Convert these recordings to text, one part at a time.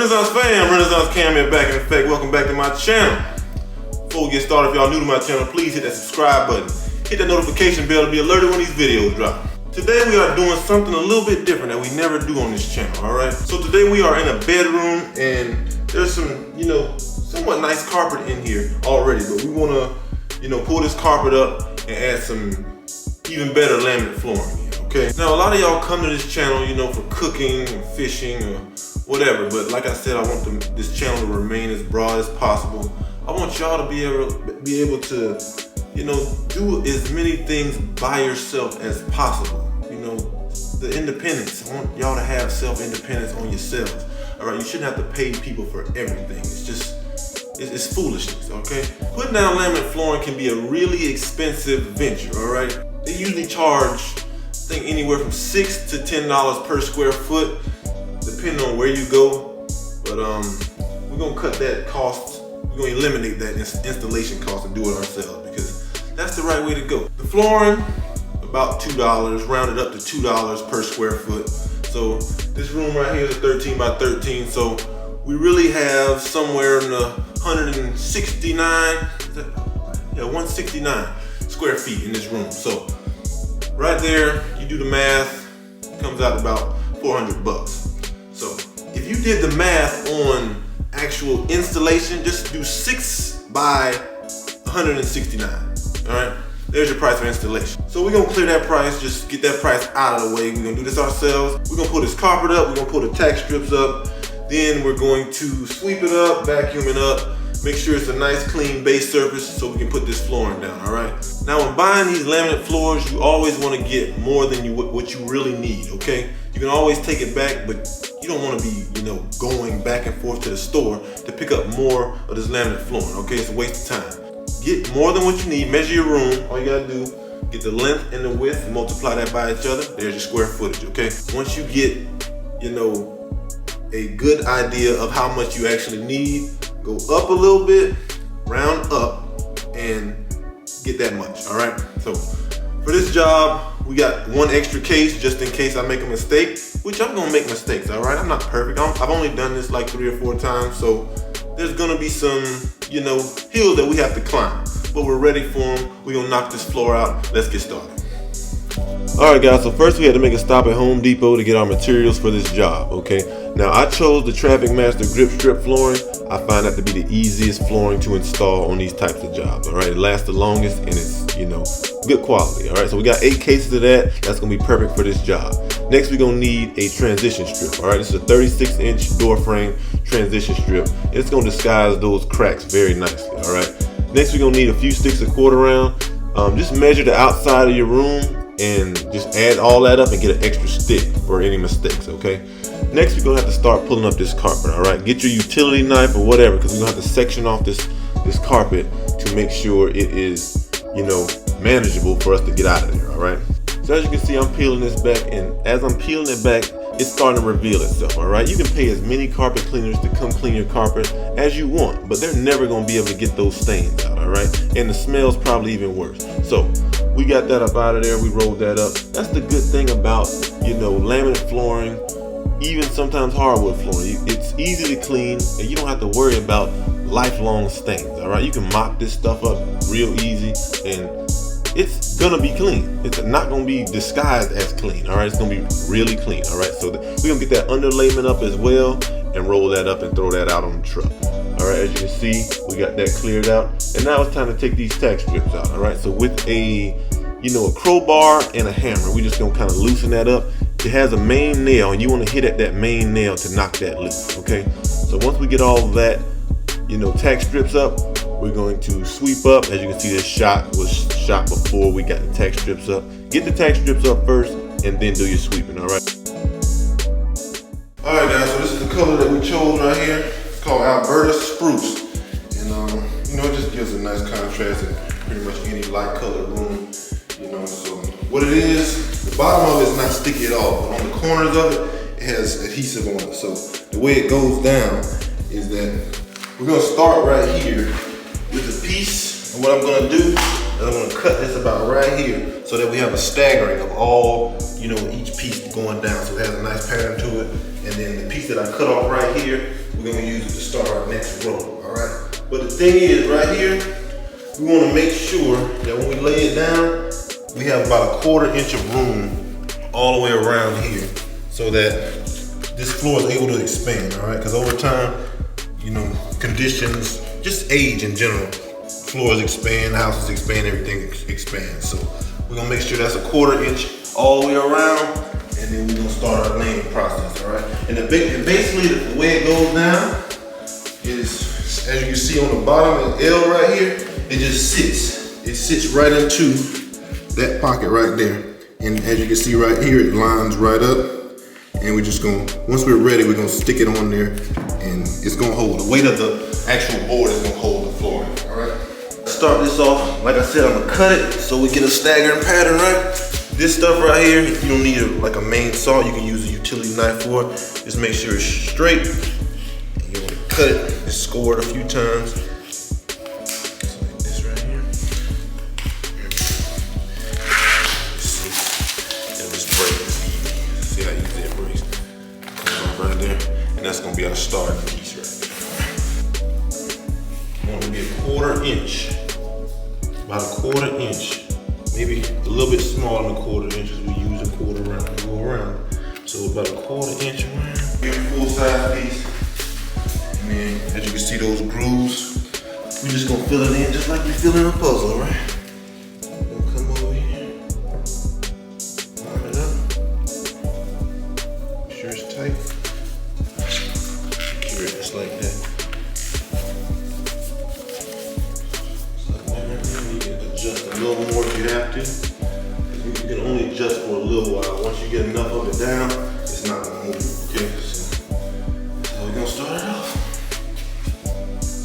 Renaissance fam, Renaissance Cam here back in effect. Welcome back to my channel. Before we get started, if y'all new to my channel, please hit that subscribe button. Hit that notification bell to be alerted when these videos drop. Today we are doing something a little bit different that we never do on this channel, alright? So today we are in a bedroom and there's some, somewhat nice carpet in here already, but we wanna, pull this carpet up and add some even better laminate flooring, okay? Now a lot of y'all come to this channel, for cooking and fishing or whatever, but like I said, I want this channel to remain as broad as possible. I want y'all to be able to, do as many things by yourself as possible. The independence. I want y'all to have self-independence on yourselves. All right, you shouldn't have to pay people for everything. It's foolishness, okay? Putting down laminate flooring can be a really expensive venture, all right? They usually charge, I think, anywhere from $6 to $10 per square foot, depending on where you go. But we're gonna cut that cost. We're gonna eliminate that installation cost and do it ourselves because that's the right way to go. The flooring, about $2, rounded up to $2 per square foot. So this room right here is a 13 by 13. So we really have somewhere in the 169 square feet in this room. So right there, you do the math, it comes out about 400 bucks. So if you did the math on actual installation, just do 6 by 169, all right? There's your price for installation. So we're gonna clear that price, just get that price out of the way. We're gonna do this ourselves. We're gonna pull this carpet up, we're gonna pull the tack strips up, then we're going to sweep it up, vacuum it up, make sure it's a nice clean base surface so we can put this flooring down, all right? Now when buying these laminate floors, you always wanna get more than what you really need, okay? You can always take it back, but you don't wanna be, going back and forth to the store to pick up more of this laminate flooring, okay? It's a waste of time. Get more than what you need, measure your room. All you gotta do, get the length and the width, and multiply that by each other. There's your square footage, okay? Once you get, a good idea of how much you actually need, go up a little bit, round up, and get that much, all right? So for this job, we got one extra case just in case I make a mistake, which I'm gonna make mistakes, all right? I'm not perfect. I've only done this like 3 or 4 times, so there's gonna be some, hills that we have to climb, but we're ready for them. We're gonna knock this floor out. Let's get started. All right, guys, so first we had to make a stop at Home Depot to get our materials for this job, okay? Now, I chose the Traffic Master GripStrip Flooring. I find that to be the easiest flooring to install on these types of jobs, all right? It lasts the longest and it's, good quality, all right? So we got 8 cases of that. That's gonna be perfect for this job. Next, we're gonna need a transition strip, all right? This is a 36-inch door frame transition strip. It's gonna disguise those cracks very nicely, all right? Next, we're gonna need a few sticks of quarter round. Just measure the outside of your room and just add all that up and get an extra stick for any mistakes, okay? Next, we're gonna have to start pulling up this carpet, all right? Get your utility knife or whatever, because we're gonna have to section off this carpet to make sure it is, manageable for us to get out of there, all right? So as you can see, I'm peeling this back, and as I'm peeling it back, it's starting to reveal itself, all right? You can pay as many carpet cleaners to come clean your carpet as you want, but they're never gonna be able to get those stains out, all right? And the smell's probably even worse. So we got that up out of there, we rolled that up. That's the good thing about, laminate flooring, even sometimes hardwood flooring. It's easy to clean, and you don't have to worry about lifelong stains, all right? You can mop this stuff up real easy, and it's gonna be clean. It's not gonna be disguised as clean, all right? It's gonna be really clean, all right? So we're gonna get that underlayment up as well and roll that up and throw that out on the truck. All right, as you can see, we got that cleared out. And now it's time to take these tack strips out, all right? So with a crowbar and a hammer, we just gonna kind of loosen that up. It has a main nail, and you wanna hit at that main nail to knock that loose, okay? So once we get all of that, tack strips up, we're going to sweep up. As you can see, this shot was shot before we got the tack strips up. Get the tack strips up first, and then do your sweeping, all right? All right, guys, so this is the color that we chose right here. It's called Alberta Spruce. And, it just gives a nice contrast in pretty much any light colored room, So what it is, the bottom of it is not sticky at all, but on the corners of it, it has adhesive on it. So the way it goes down is that we're gonna start right here with a piece, and what I'm gonna do And I'm gonna cut this about right here so that we have a staggering of all, you know, each piece going down. So it has a nice pattern to it. And then the piece that I cut off right here, we're gonna use it to start our next row, all right? But the thing is, right here, we wanna make sure that when we lay it down, we have about 1/4 inch of room all the way around here so that this floor is able to expand, all right? Because over time, you know, conditions, just age in general, floors expand, houses expand, everything expands. So we're gonna make sure that's 1/4 inch all the way around, and then we're gonna start our laying process, all right? And basically the way it goes down is, as you can see on the bottom of the L right here, it just sits. It sits right into that pocket right there. And as you can see right here, it lines right up. And we're just gonna, once we're ready, we're gonna stick it on there and it's gonna hold. The weight of the actual board is gonna hold the flooring, all right? Start this off, like I said, I'm gonna cut it so we get a staggering pattern, right? This stuff right here, you don't need like a main saw. You can use a utility knife for it. Just make sure it's straight. And you wanna cut it and score it a few times. Just like this right here. And this break is easy. See how easy it breaks? Comes off right there. And that's gonna be our starting piece right there. Want to be 1/4 inch. About 1/4 inch. Maybe a little bit smaller than 1/4 inch as we use a quarter round to go around. So about 1/4 inch around. Get a full size piece. And then as you can see those grooves, we're just gonna fill it in just like you fill in a puzzle, right? We're gonna come over here, line it up. Make sure it's tight. Secure it just like that. Adjust a little more if you have to. You can only adjust for a little while. Once you get enough of it down, it's not gonna move, okay? So we're gonna start it off.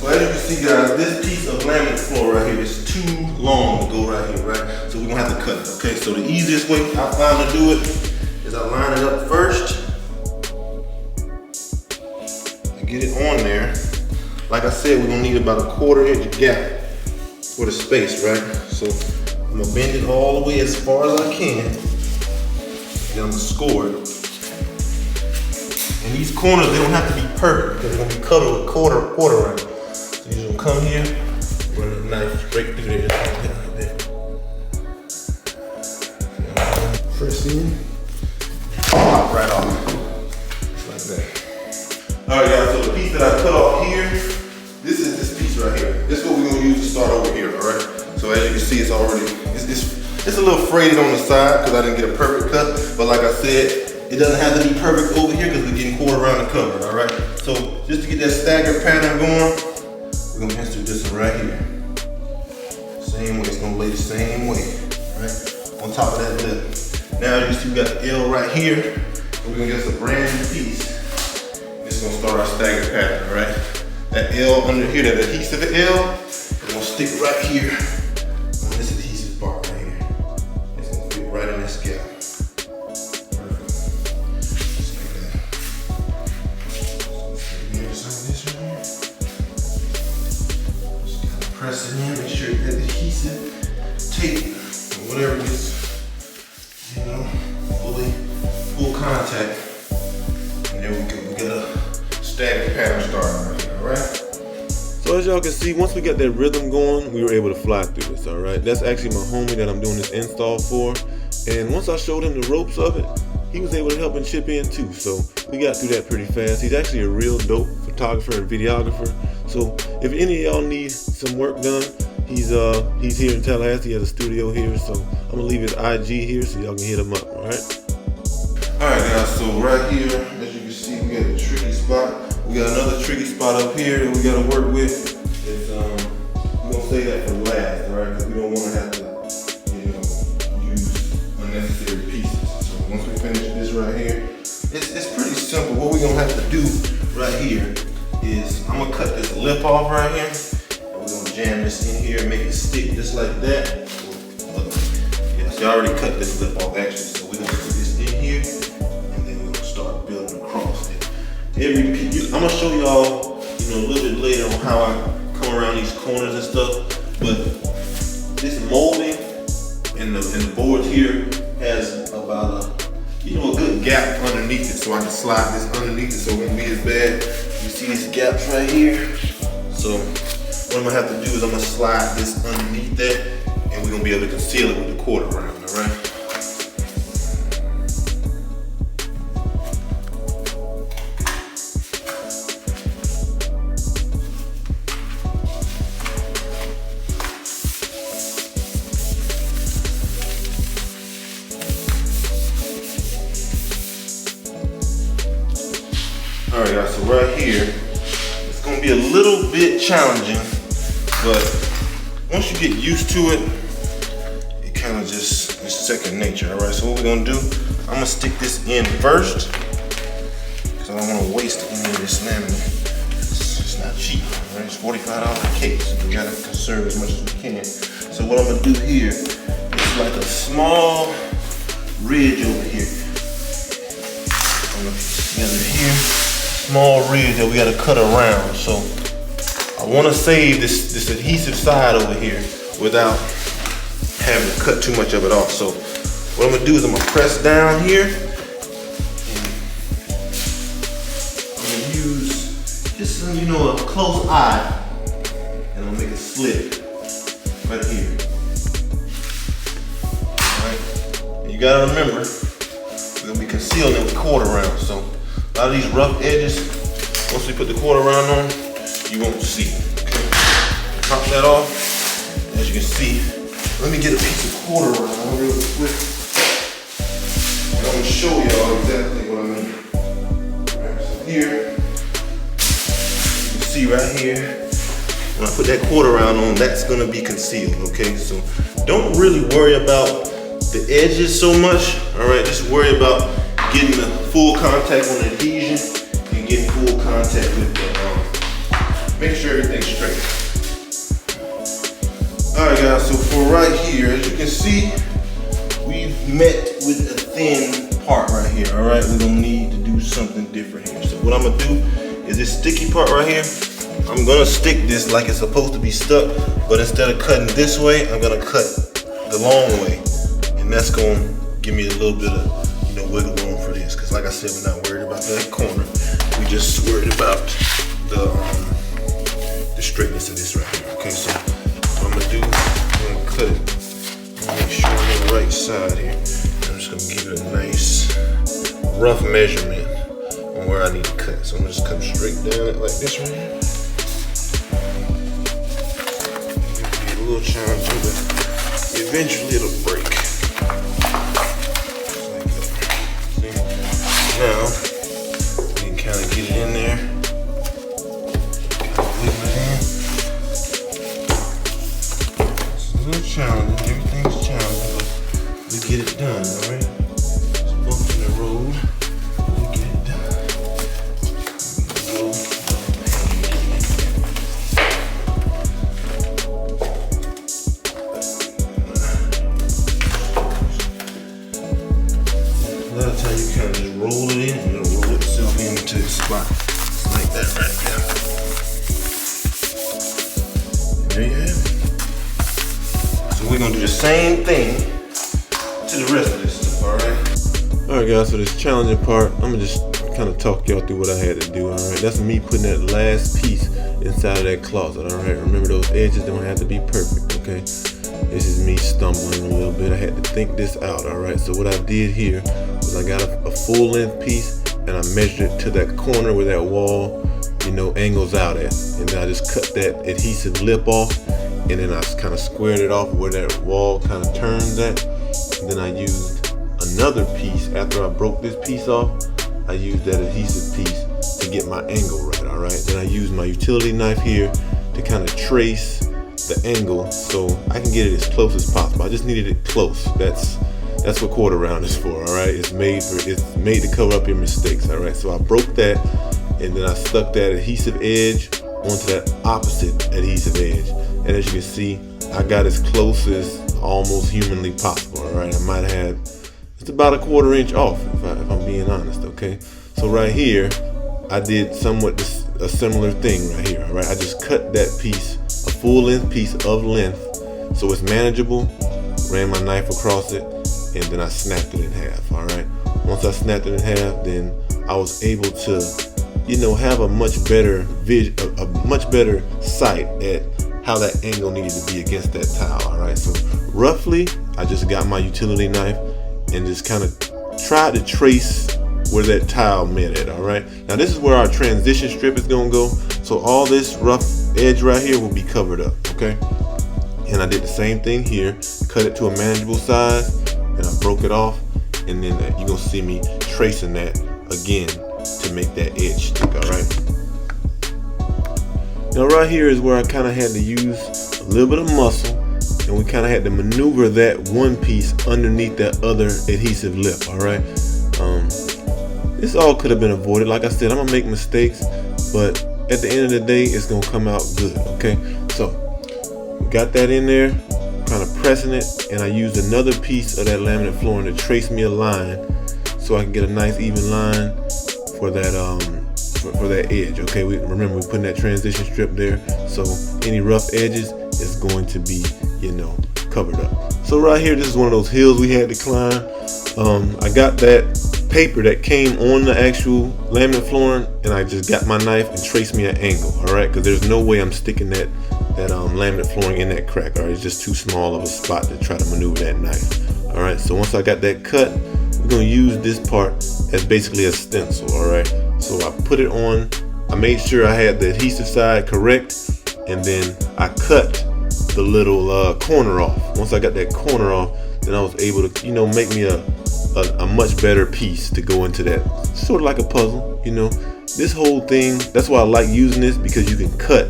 So as you can see, guys, this piece of laminate floor right here is too long to go right here, right? So we're gonna have to cut it, okay? So the easiest way I found to do it is I line it up first. I get it on there. Like I said, we're gonna need about a 1/4 inch gap for the space, right? So I'm gonna bend it all the way as far as I can. Then I'm gonna score it. And these corners, they don't have to be perfect because they're gonna be covered with quarter round. So you're just gonna come here, run the knife straight through there, like that. Press in, pop right off, like that. All right, guys, so the piece that I cut off here, this is this piece right here. This is what we're gonna use to start over here, all right? So as you can see, it's already, it's a little frayed on the side because I didn't get a perfect cut. But like I said, it doesn't have to be perfect over here because we're getting quarter around the cover, all right? So just to get that staggered pattern going, we're gonna insert this right here. Same way, it's gonna lay the same way, right? On top of that lip. Now you see we got the L right here. And we're gonna get us a brand new piece. This is gonna start our staggered pattern, all right? That L under here, that adhesive L, it's gonna stick right here on this adhesive bar right here. It's gonna fit right in this gap. Perfect. Just like that. Just like this right here. Just gotta press it in, make sure that adhesive, tape, or whatever it is, you know, full contact. And there we go. We got a staggered pattern starting right here, all right? So as y'all can see, once we got that rhythm going, we were able to fly through this, all right? That's actually my homie that I'm doing this install for. And once I showed him the ropes of it, he was able to help and chip in too. So we got through that pretty fast. He's actually a real dope photographer and videographer. So if any of y'all need some work done, he's here in Tallahassee. He has a studio here. So I'm gonna leave his IG here so y'all can hit him up, all right? All right, guys, so right here, as you can see, we got a tricky spot. We got another tricky spot up here that we gotta work with. It's, we're gonna say that for last, all right? Because we don't wanna have to, you know, use unnecessary pieces. So once we finish this right here, it's pretty simple. What we're gonna have to do right here is, I'm gonna cut this lip off right here. And we're gonna jam this in here and make it stick just like that. Yes, I already cut this lip off actually. So we're gonna put this in here. Start building across it. Every piece, I'm gonna show y'all, you know, a little bit later on how I come around these corners and stuff. But this molding and the boards here has about a good gap underneath it, so I can slide this underneath it so it won't be as bad. You see these gaps right here? So what I'm gonna have to do is I'm gonna slide this underneath that, and we're gonna be able to conceal it with the quarter round, all right? All right, guys, so right here, it's gonna be a little bit challenging, but once you get used to it, it kind of just is second nature, all right? So what we're gonna do, I'm gonna stick this in first, because I don't wanna waste any of this laminate. It's not cheap, all right? It's $45 a case, so we gotta conserve as much as we can. So what I'm gonna do here is like a small ridge over here. I'm gonna together here. Small ridge that we got to cut around. So I want to save this adhesive side over here without having to cut too much of it off. So what I'm going to do is I'm going to press down here, and I'm going to use just a close eye, and I'm going to make a slit right here. Alright, you got to remember, we're going to be concealing it with quarter round. So a lot of these rough edges, once we put the quarter round on, you won't see. Okay. Pop that off. As you can see, let me get a piece of quarter round real quick. And I'm gonna show y'all exactly what I mean. Alright, so here, you can see right here, when I put that quarter round on, that's gonna be concealed, okay? So don't really worry about the edges so much, all right? Just worry about getting the full contact on the adhesion and getting full contact with the, make sure everything's straight. All right, guys, so for right here, as you can see, we've met with a thin part right here, all right? We're gonna need to do something different here. So what I'm gonna do is this sticky part right here, I'm gonna stick this like it's supposed to be stuck, but instead of cutting this way, I'm gonna cut the long way. And that's gonna give me a little bit of wiggle room for this, because like I said, we're not worried about that corner. We just worried about the straightness of this right here. Okay, so what I'm gonna do, I'm gonna cut it and make sure I'm on the right side here. I'm just gonna give it a nice rough measurement on where I need to cut. So I'm just come straight down it like this right here. It'll be a little challenging, but eventually it'll break. Now, you can kind of get it in there, wiggle it in. It's a little challenging, everything's challenging, but we get it done, all right? It's bumps in the road, we get it done. A lot of times you kind of just roll it in and it'll roll itself into its spot. Just like that right there. And there you have it. So we're gonna do the same thing to the rest of this stuff, alright? Alright guys, so this challenging part, I'm gonna just kind of talk y'all through what I had to do, alright? That's me putting that last piece inside of that closet, alright? Remember, those edges don't have to be perfect, okay? This is me stumbling a little bit. I had to think this out, alright? So what I did here was I got a full length piece and I measured it to that corner where that wall, angles out at. And then I just cut that adhesive lip off, and then I kind of squared it off where that wall kind of turns at. And then I used another piece. After I broke this piece off, I used that adhesive piece to get my angle right, alright? Then I used my utility knife here to kind of trace the angle so I can get it as close as possible. I just needed it close. That's what quarter round is for, all right? It's made to cover up your mistakes, all right? So I broke that, and then I stuck that adhesive edge onto that opposite adhesive edge. And as you can see, I got as close as almost humanly possible, all right? I might have just about a 1/4 inch off, if I'm being honest, okay? So right here, I did somewhat a similar thing right here, all right? I just cut that piece, a full length piece of length, so it's manageable. Ran my knife across it, and then I snapped it in half. All right. Once I snapped it in half, then I was able to, have a much better a much better sight at how that angle needed to be against that tile. All right. So roughly, I just got my utility knife and just kind of tried to trace where that tile met at. All right. Now this is where our transition strip is gonna go. So all this rough edge right here will be covered up. Okay. And I did the same thing here, cut it to a manageable size, and I broke it off, and then you're gonna see me tracing that again to make that edge stick. All right. Now right here is where I kind of had to use a little bit of muscle, and we kind of had to maneuver that one piece underneath that other adhesive lip. All right. This all could have been avoided. Like I said, I'm gonna make mistakes, but at the end of the day, it's gonna come out good. Okay. So got that in there, kind of pressing it, and I used another piece of that laminate flooring to trace me a line so I can get a nice even line for that for that edge. Okay, remember we're putting that transition strip there, so any rough edges is going to be covered up. So right here, this is one of those hills we had to climb. I got that paper that came on the actual laminate flooring, and I just got my knife and traced me an angle. All right, because there's no way I'm sticking that laminate flooring in that crack. All right, it's just too small of a spot to try to maneuver that knife. All right, so once I got that cut, we're gonna use this part as basically a stencil. All right, so I put it on. I made sure I had the adhesive side correct, and then I cut the little corner off. Once I got that corner off, then I was able to make me a much better piece to go into that, sort of like a puzzle. This whole thing, that's why I like using this, because you can cut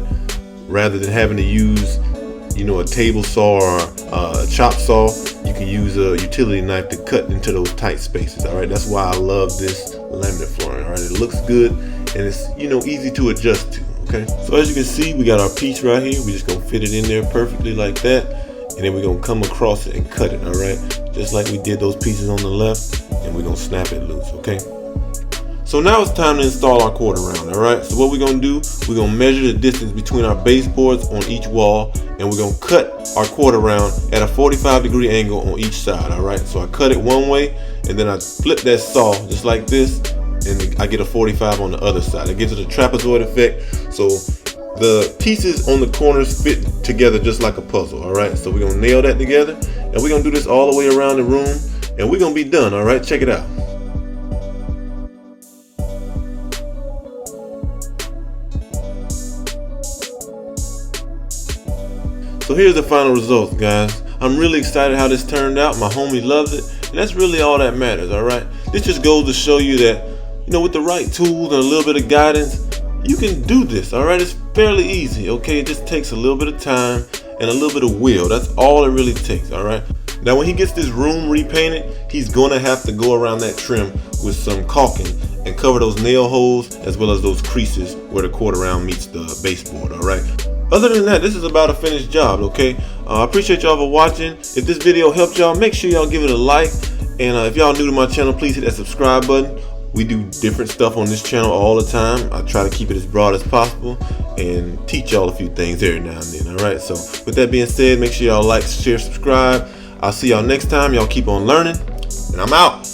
rather than having to use a table saw or a chop saw. You can use a utility knife to cut into those tight spaces. All right, that's why I love this laminate flooring. All right, it looks good, and it's easy to adjust to. Okay, so as you can see, we got our piece right here. We're just gonna fit it in there perfectly like that, and then we're gonna come across it and cut it. All right, just like we did those pieces on the left, and we're gonna snap it loose. Okay. So now it's time to install our quarter round. All right, so what we're gonna do, we're gonna measure the distance between our baseboards on each wall, and we're gonna cut our quarter round at a 45-degree angle on each side. All right, so I cut it one way, and then I flip that saw just like this, and I get a 45 on the other side. It gives it a trapezoid effect, so the pieces on the corners fit together just like a puzzle. All right, so we're gonna nail that together, and we're gonna do this all the way around the room, and we're gonna be done. All right, check it out. So here's the final results, guys. I'm really excited how this turned out. My homie loves it, and that's really all that matters. All right, this just goes to show you that with the right tools and a little bit of guidance, you can do this. All right, it's fairly easy. Okay, it just takes a little bit of time and a little bit of will. That's all it really takes. All right, now when he gets this room repainted, he's gonna have to go around that trim with some caulking and cover those nail holes as well as those creases where the quarter round meets the baseboard. All right, other than that, this is about a finished job. Okay, I appreciate y'all for watching. If this video helped y'all, make sure y'all give it a like, and if y'all new to my channel, please hit that subscribe button. We do different stuff on this channel all the time. I try to keep it as broad as possible and teach y'all a few things every now and then. All right, so with that being said, make sure y'all like, share, subscribe. I'll see y'all next time. Y'all keep on learning, and I'm out.